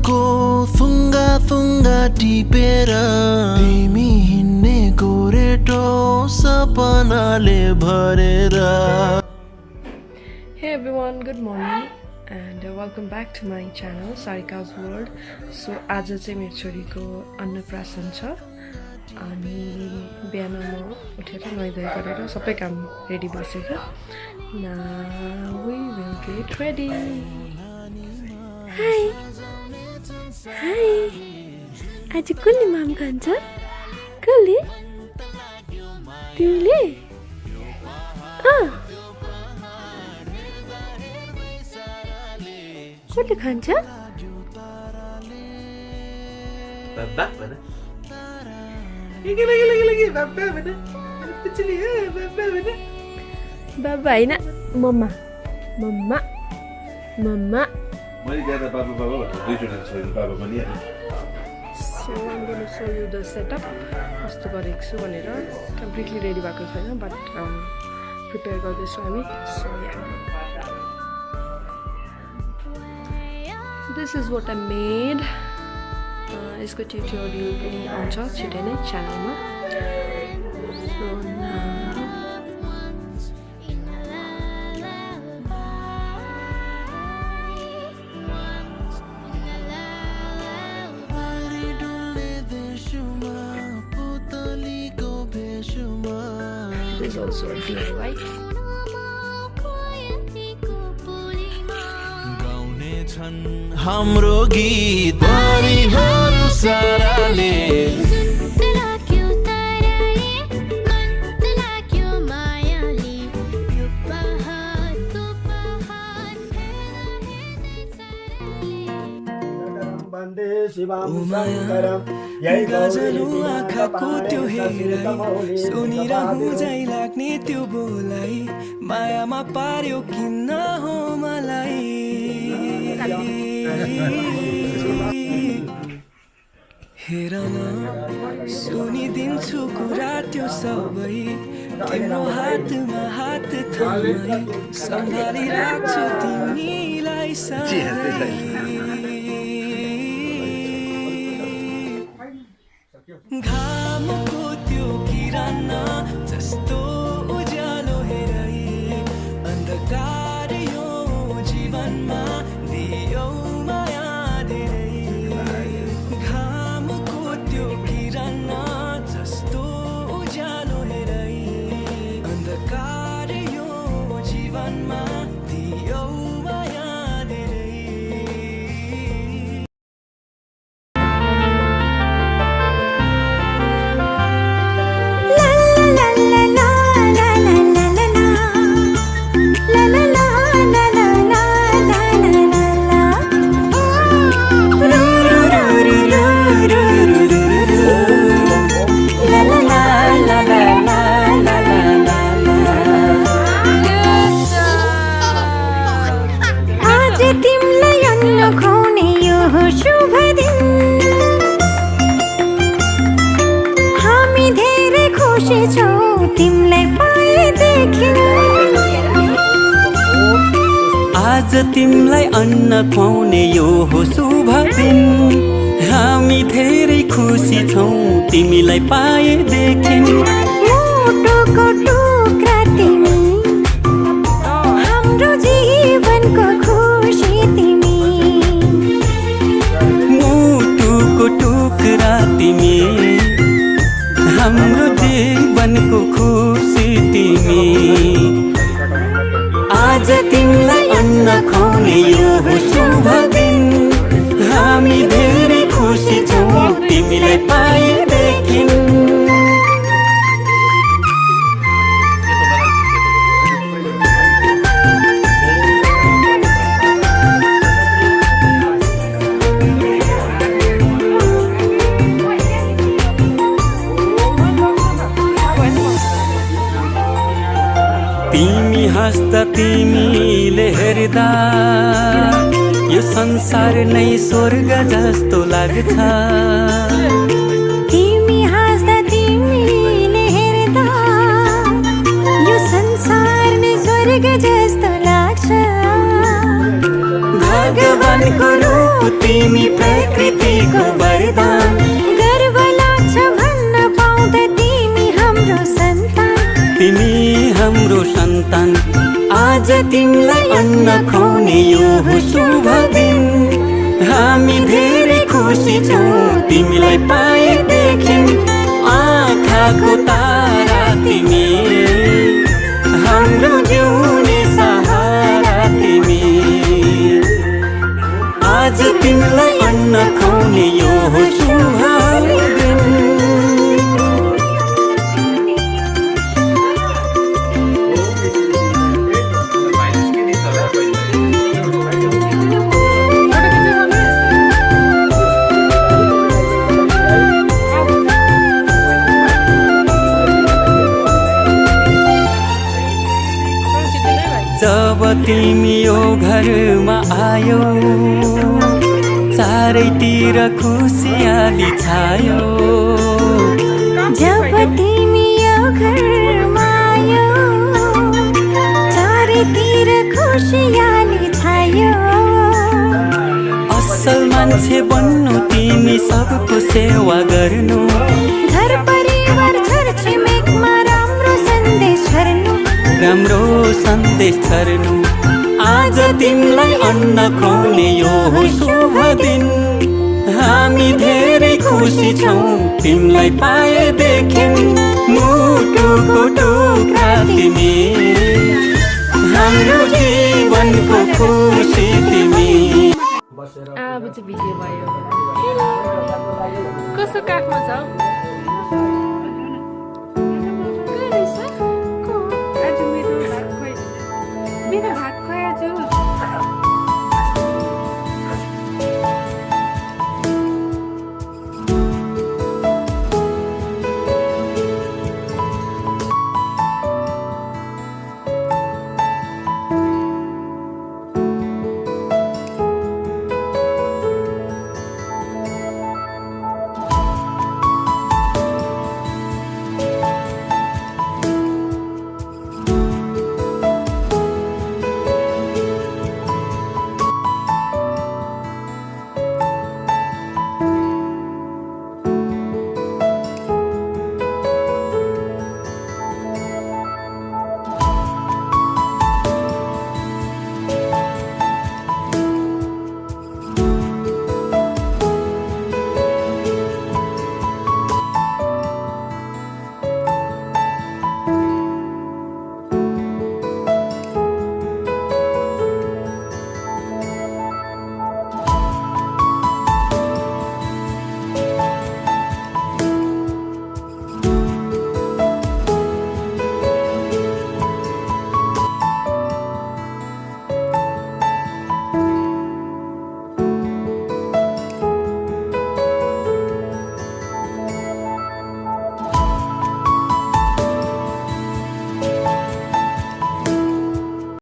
को फुङ्गा फुङ्गा टिपेर तिमी हिँड्ने गोरेटो सपनाले भरेर. Hey everyone, good morning and welcome back to my channel Sarika's World. So आज चाहिँ मेरो छोरीको अन्नप्राशन छ अनि बिहान म उठेर नुहाइधुवाइ गरेर सबै काम रेडी बसेको. Now we will get ready. Hi. Hi. आज कसले माम खान्छ? कसले? तिमीले? कसले खान्छ? बाबा भन. लगी बाबा भन. पिछली बाबा भन. बाबा हैन, मम्मा. मम्मा. मम्मा. मैले ज्यादा बाबा बाबा भन्दा दुईजना छोरी बाबा पनि हैन. So I'm going to show you the setup. कस्तो गरेको छु भनेर कम्प्लिटली रेडी भएको छैन बट प्रिपेयर गर्दैछु हामी. So yeah. This is what I made. यसको ट्युटोरियल पनि आउँछ छिटै नै च्यानलमा. So now this is also a DIY. हाम्रो गीत परिहरू साराले गजलु आँखाको त्यो हेराइ सुनिरहु झै लाग्ने त्यो बोलाइ मायामा पार्यो किन्न हो मलाई. हेर न सुनिदिन्छु कुरा त्यो सबै तिम्रो हातमा हात थामै सम्हाली राख्छु तिमीलाई सधैँ. घामको त्यो किरण जस्तो उज्यालो हेरै अन्धकार यो जीवनमा दियो माया धेरै. घामको त्यो किरण जस्तो उज्यालो हेरै अन्धकार यो जीवनमा दियो माया धेरै. आज तिमलाई अन्न खुवाउने यो हो शुभ दिन. हामी धेरै खुसी छौँ तिमीलाई पाएदेखि. मुटुको टुक्रा तिमी हाम्रो जीवनको खुसी तिमी. मुटुको टुक्रा तिमी हाम्रो जीवनको खुसी तिमी. आज तिमीलाई अन्न खुवाउने यो हो शुभ दिन. हामी धेरै खुसी छौँ तिमीलाई पाएदेखि. तिमी हाँस्दा तिमीले हेर्दा यो संसार नै स्वर्ग जस्तो लाग्छ. तिमी हाँस्दा तिमीले हेर्दा यो संसार नै स्वर्ग जस्तो लाग्छ. भगवानको रूप तिमी प्रकृतिको वरदान गर्व लाग्छ भन्न पाउँदा तिमी हाम्रो सन्तान तिमी हाम्रो सन्तान आज तिमीलाई अन्न खुवाउने यो हो शुभ दिन हामी धेरै खुसी छौँ तिमीलाई पाएदेखि आँखाको तारा तिमी हाम्रो जिउने सहारा तिमी आज तिमीलाई अन्न खुवाउने यो हो शुभ दिन जब तिमी यो घरमा आयो चारैतिर खुसियाली छायो जब तिमी यो घरमा आयो चारैतिर खुसियाली छायो असल मान्छे बन्नु तिमी सबको सेवा गर्नु घर परिवार छरछिमेकमा राम्रो सन्देश छर्नु आज तिमीलाई अन्न खुवाउने यो हो शुभ दिन हामी धेरै खुसी छौँ तिमीलाई पाएदेखि मुटुको टुक्रा तिमी हाम्रो जीवनको खुसी तिमी अब चाहिँ भिडियो भयो कस्तो काखमा छ मेरो भात खुवाइ आज